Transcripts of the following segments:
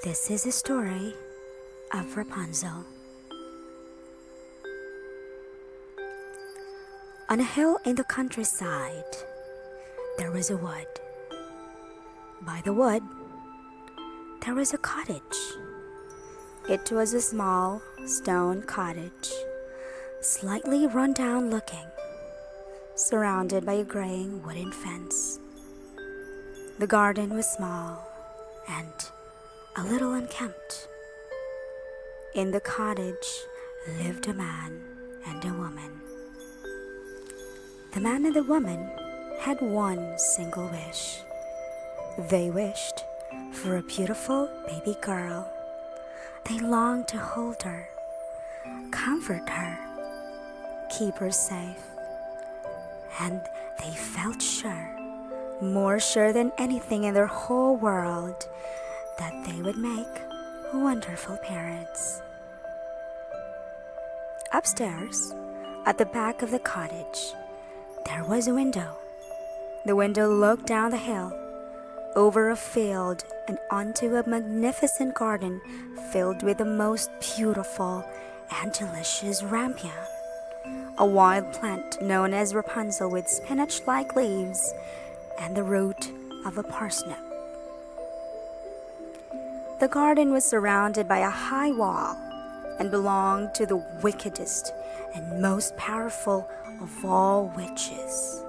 This is a story of Rapunzel. On a hill in the countryside, there was a wood. By the wood, there was a cottage. It was a small stone cottage, slightly run down looking, surrounded by a graying wooden fence. The garden was small and a little unkempt. In the cottage lived a man and a woman. The man and the woman had one single wish. They wished for a beautiful baby girl. They longed to hold her, comfort her, keep her safe. And they felt sure, more sure than anything in their whole world, that they would make wonderful parents. Upstairs, at the back of the cottage, there was a window. The window looked down the hill, over a field, and onto a magnificent garden filled with the most beautiful and delicious rampion, a wild plant known as Rapunzel with spinach-like leaves and the root of a parsnip. The garden was surrounded by a high wall and belonged to the wickedest and most powerful of all witches.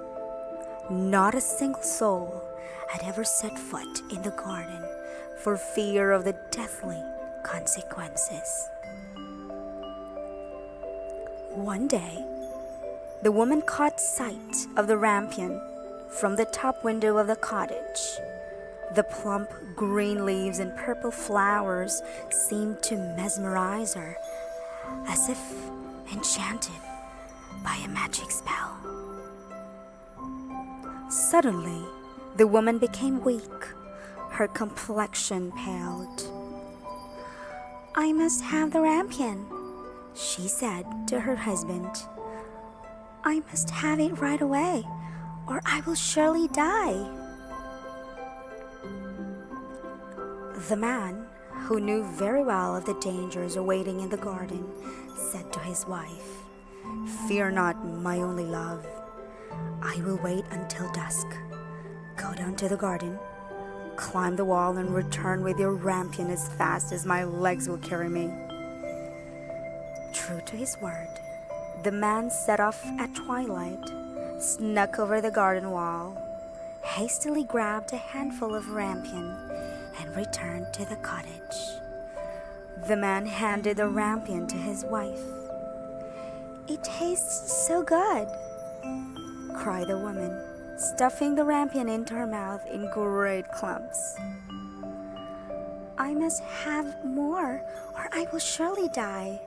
Not a single soul had ever set foot in the garden for fear of the deathly consequences. One day, the woman caught sight of the rampion from the top window of the cottage. The plump green leaves and purple flowers seemed to mesmerize her, as if enchanted by a magic spell. Suddenly, the woman became weak. Her complexion paled. "I must have the rampion," she said to her husband. "I must have it right away, or I will surely die." The man, who knew very well of the dangers awaiting in the garden, said to his wife, "Fear not, my only love. I will wait until dusk. Go down to the garden, climb the wall, and return with your rampion as fast as my legs will carry me." True to his word, the man set off at twilight, snuck over the garden wall, hastily grabbed a handful of rampion, and returned to the cottage. The man handed the rampion to his wife. "It tastes so good," cried the woman, stuffing the rampion into her mouth in great clumps. "I must have more, or I will surely die.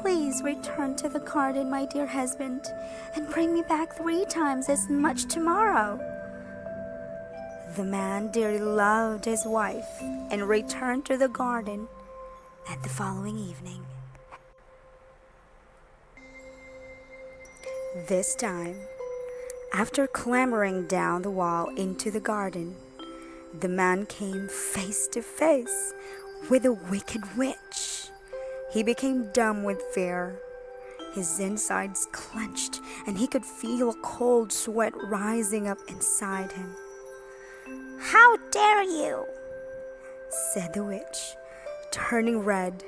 Please return to the garden, my dear husband, and bring me back 3 times as much tomorrow." The man dearly loved his wife and returned to the garden at the following evening. This time, after clambering down the wall into the garden, the man came face to face with a wicked witch. He became dumb with fear. His insides clenched, and he could feel a cold sweat rising up inside him. "How dare you?" said the witch, turning red.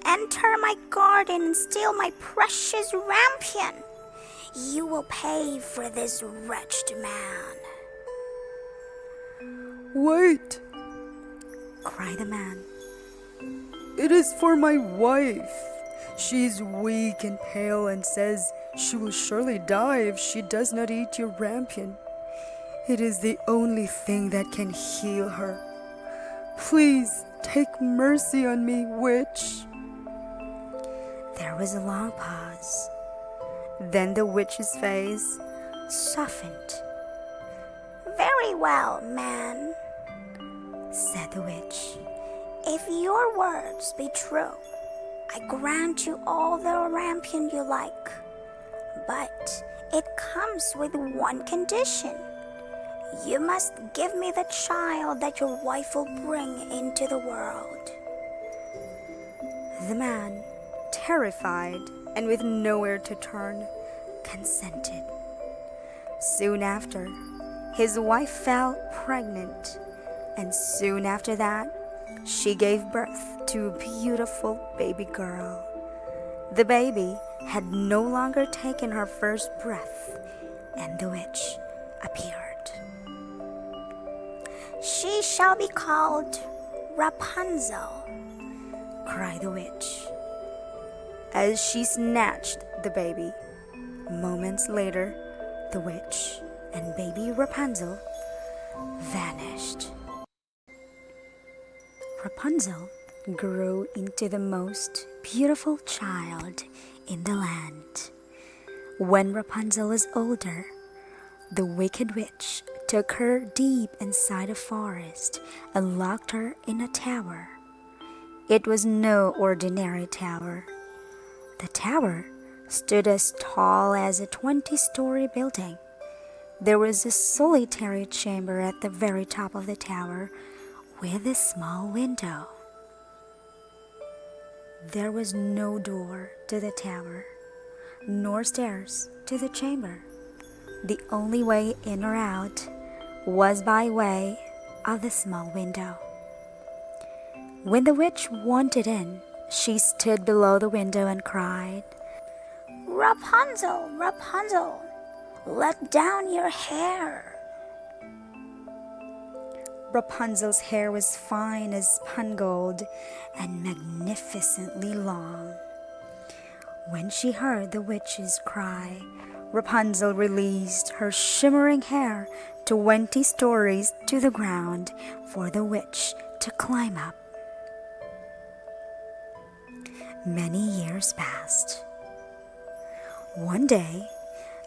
"Enter my garden and steal my precious rampion. You will pay for this wretched man." "Wait!" cried the man. "It is for my wife. She is weak and pale and says she will surely die if she does not eat your rampion. It is the only thing that can heal her. Please take mercy on me, witch." There was a long pause. Then the witch's face softened. "Very well, man," said the witch. "If your words be true, I grant you all the rampion you like. But it comes with one condition. You must give me the child that your wife will bring into the world." The man, terrified and with nowhere to turn, consented. Soon after, his wife fell pregnant, and soon after that, she gave birth to a beautiful baby girl. The baby had no longer taken her first breath, and the witch appeared. "She shall be called Rapunzel," cried the witch, as she snatched the baby. Moments later, the witch and baby Rapunzel vanished. Rapunzel grew into the most beautiful child in the land. When Rapunzel was older, the wicked witch took her deep inside a forest and locked her in a tower. It was no ordinary tower. The tower stood as tall as a 20-story building. There was a solitary chamber at the very top of the tower with a small window. There was no door to the tower, nor stairs to the chamber. The only way in or out was by way of the small window. When the witch wanted in, she stood below the window and cried, "Rapunzel, Rapunzel, let down your hair." Rapunzel's hair was fine as spun gold and magnificently long. When she heard the witch's cry, Rapunzel released her shimmering hair 20 stories to the ground for the witch to climb up. Many years passed. One day,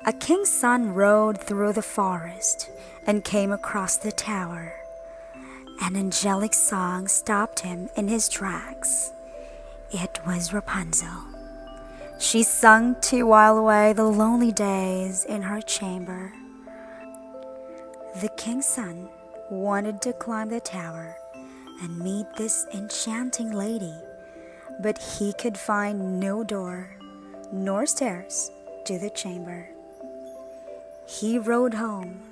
a king's son rode through the forest and came across the tower. An angelic song stopped him in his tracks. It was Rapunzel. She sung to while away the lonely days in her chamber. The king's son wanted to climb the tower and meet this enchanting lady, but he could find no door nor stairs to the chamber. He rode home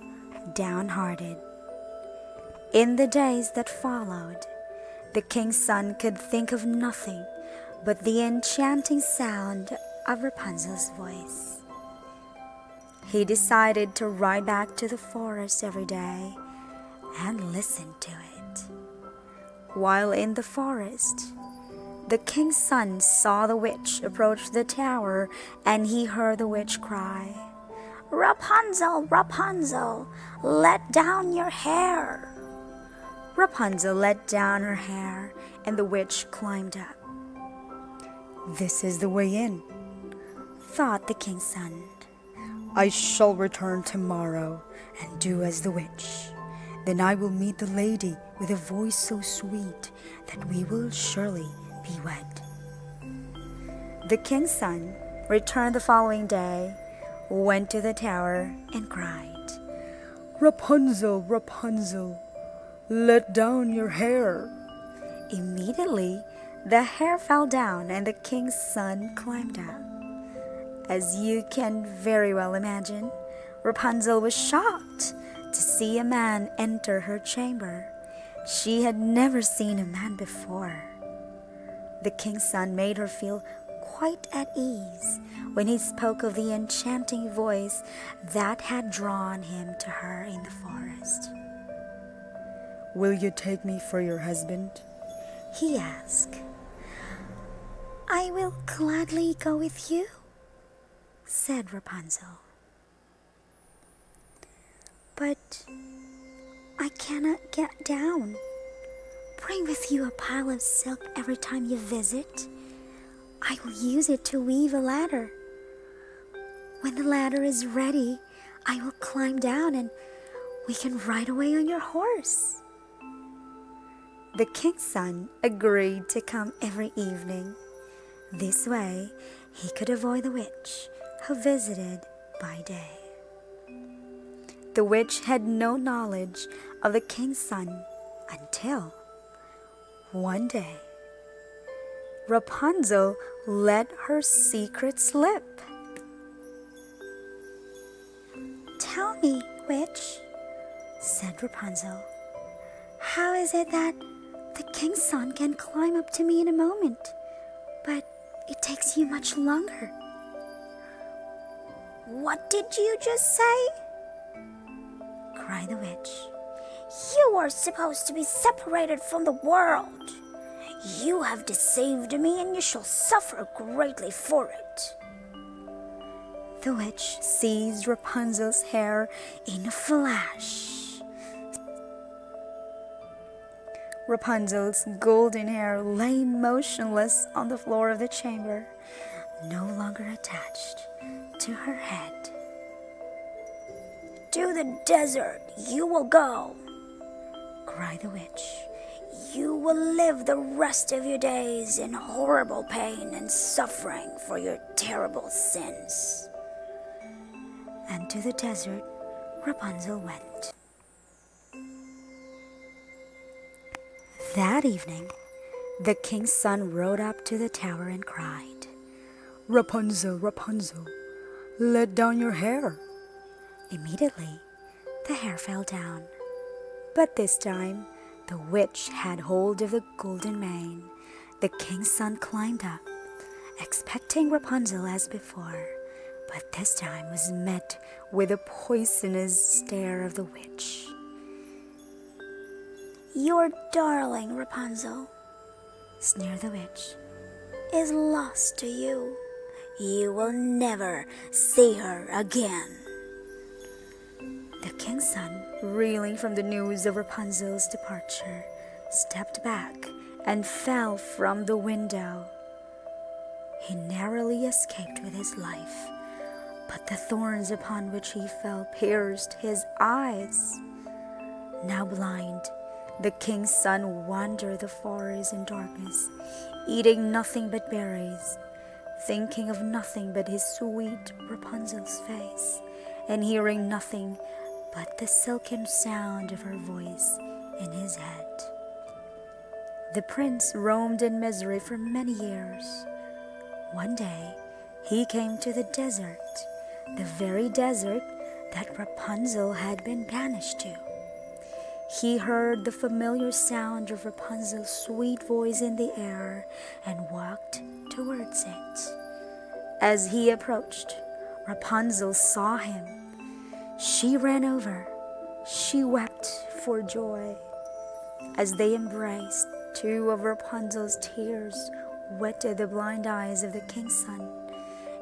downhearted. In the days that followed, the king's son could think of nothing but the enchanting sound of Rapunzel's voice. He decided to ride back to the forest every day and listen to it. While in the forest, the king's son saw the witch approach the tower, and he heard the witch cry, "Rapunzel, Rapunzel, let down your hair." Rapunzel let down her hair, and the witch climbed up. "This is the way in," thought the king's son. "I shall return tomorrow and do as the witch. Then I will meet the lady with a voice so sweet that we will surely be wed." The king's son returned the following day, went to the tower, and cried, "Rapunzel, Rapunzel, let down your hair." Immediately, the hair fell down and the king's son climbed up. As you can very well imagine, Rapunzel was shocked to see a man enter her chamber. She had never seen a man before. The king's son made her feel quite at ease when he spoke of the enchanting voice that had drawn him to her in the forest. "Will you take me for your husband?" he asked. "I will gladly go with you," said Rapunzel. "But I cannot get down. Bring with you a pile of silk every time you visit. I will use it to weave a ladder. When the ladder is ready, I will climb down and we can ride away on your horse." The king's son agreed to come every evening. This way, he could avoid the witch who visited by day. The witch had no knowledge of the king's son until one day Rapunzel let her secret slip. "Tell me, witch," said Rapunzel, "how is it that the king's son can climb up to me in a moment, but it takes you much longer?" "What did you just say?" cried the witch. "You are supposed to be separated from the world. You have deceived me, and you shall suffer greatly for it." The witch seized Rapunzel's hair in a flash. Rapunzel's golden hair lay motionless on the floor of the chamber, no longer attached to her head. "To the desert you will go," cried the witch. "You will live the rest of your days in horrible pain and suffering for your terrible sins." And to the desert Rapunzel went. That evening, the king's son rode up to the tower and cried, "Rapunzel, Rapunzel, let down your hair." Immediately, the hair fell down. But this time, the witch had hold of the golden mane. The king's son climbed up, expecting Rapunzel as before, but this time was met with the poisonous stare of the witch. "Your darling Rapunzel," sneered the witch, "is lost to you. You will never see her again." The king's son, reeling from the news of Rapunzel's departure, stepped back and fell from the window. He narrowly escaped with his life, but the thorns upon which he fell pierced his eyes. Now blind, the king's son wandered the forest in darkness, eating nothing but berries, thinking of nothing but his sweet Rapunzel's face, and hearing nothing but the silken sound of her voice in his head. The prince roamed in misery for many years. One day he came to the desert, the very desert that Rapunzel had been banished to. He heard the familiar sound of Rapunzel's sweet voice in the air and walked towards it. As he approached, Rapunzel saw him. She ran over. She wept for joy. As they embraced, two of Rapunzel's tears wetted the blind eyes of the king's son.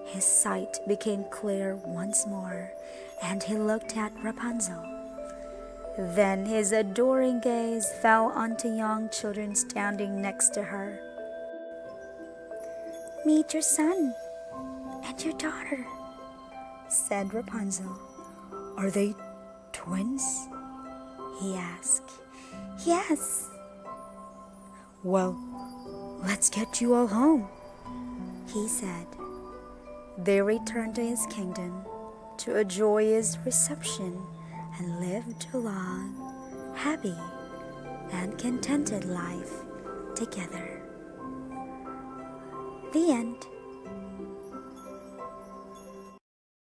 His sight became clear once more, and he looked at Rapunzel. Then his adoring gaze fell onto young children standing next to her. "Meet your son and your daughter," said Rapunzel. "Are they twins?" he asked. "Yes." "Well, let's get you all home," he said. They returned to his kingdom to a joyous reception and lived a long, happy, and contented life together. The end.